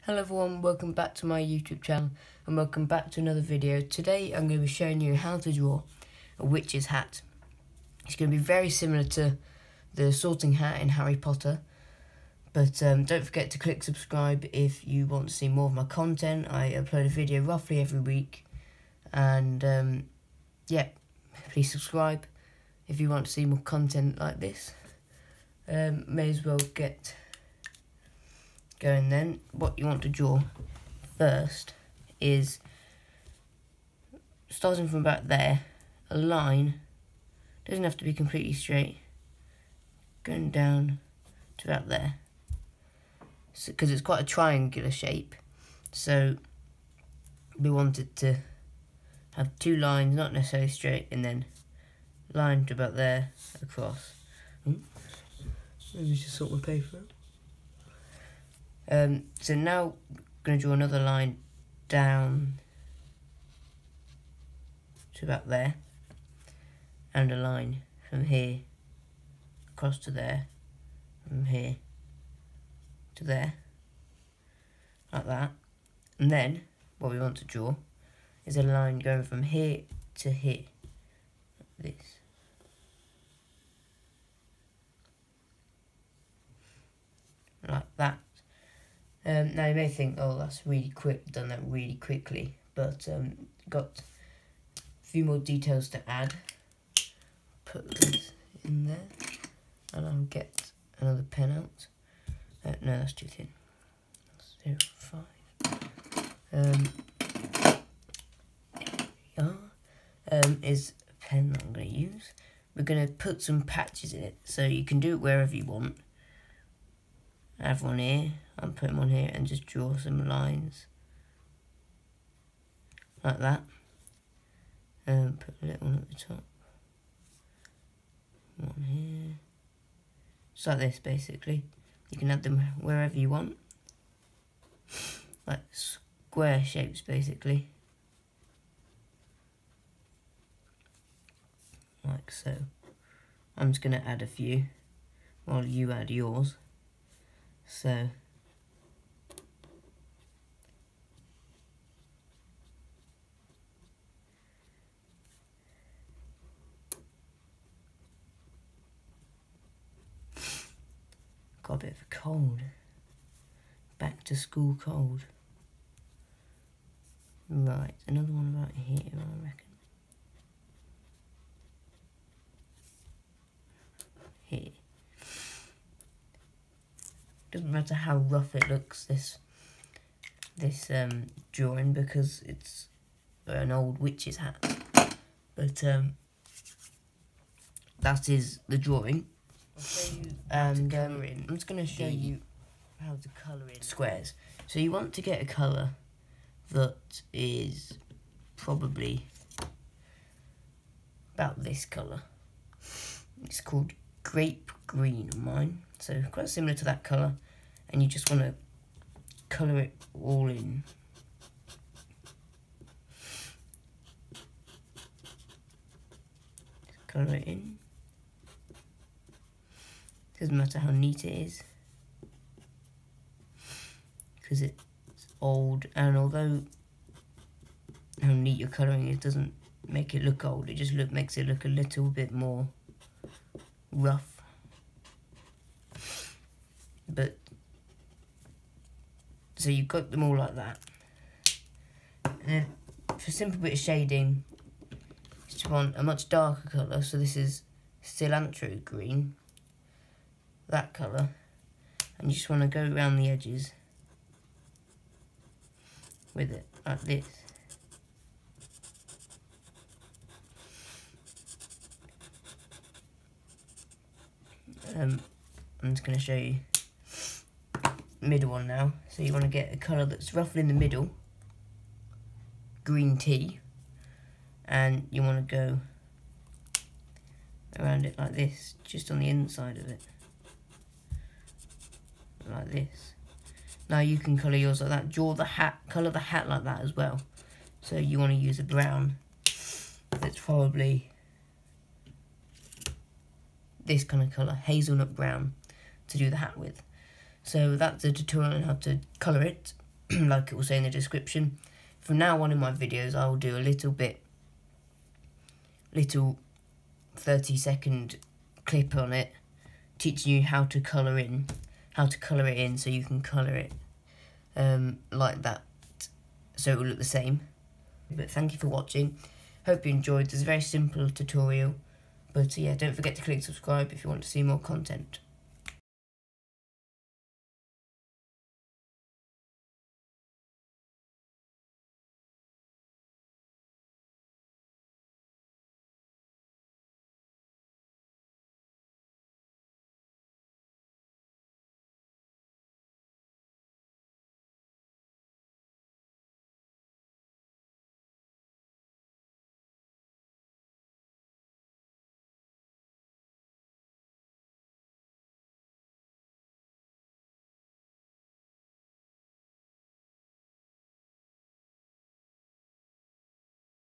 Hello everyone, welcome back to my YouTube channel and welcome back to another video. Today I'm going to be showing you how to draw a witch's hat. It's going to be very similar to the sorting hat in Harry Potter, but don't forget to click subscribe if you want to see more of my content. I upload a video roughly every week, and yeah, please subscribe if you want to see more content like this. May as well get going then. What you want to draw first is, starting from about there, a line, doesn't have to be completely straight, going down to about there, because it's quite a triangular shape, so we want it to have two lines, not necessarily straight, and then line to about there, across. Let me just sort my paper out. So now I'm going to draw another line down to about there, and a line from here across to there, from here to there, like that. And then what we want to draw is a line going from here to here, like this. Like that. Now you may think, oh, that's really quick, done that really quickly, but got a few more details to add. Put this in there, and I'll get another pen out. No, that's too thin. 0.5. Is a pen that I'm going to use. We're going to put some patches in it, so you can do it wherever you want. I have one here, I'll put them on here and just draw some lines like that. Put a little one at the top, one here, just like this basically. You can add them wherever you want, like square shapes basically, like so. I'm just going to add a few while you add yours. So got a bit of a cold, back to school cold. Right, another one about here, I reckon. Here. Doesn't matter how rough it looks, this drawing, because it's an old witch's hat. But that is the drawing. I'll show you and I'm just going to show you how to colour in squares. So you want to get a colour that is probably about this colour. It's called grape green on mine, so quite similar to that colour, and you just want to colour it all in. Just colour it in. Doesn't matter how neat it is, because it's old, and although how neat your colouring is doesn't make it look old, it just makes it look a little bit more rough. But so you've got them all like that, and then for a simple bit of shading, you just want a much darker colour. So this is cilantro green, that colour, and you just want to go around the edges with it like this. I'm just going to show you middle one now. So you want to get a colour that's roughly in the middle, green tea, and you want to go around it like this, just on the inside of it, like this. Now you can colour yours like that. Draw the hat, colour the hat like that as well. So you want to use a brown that's probably this kind of colour, hazelnut brown, to do the hat with. So that's a tutorial on how to colour it. like it will say in the description. From now on in my videos, I will do a little 30-second clip on it, teaching you how to colour it in, so you can colour it like that, so it will look the same. But thank you for watching. Hope you enjoyed. This is a very simple tutorial. But yeah, don't forget to click subscribe if you want to see more content.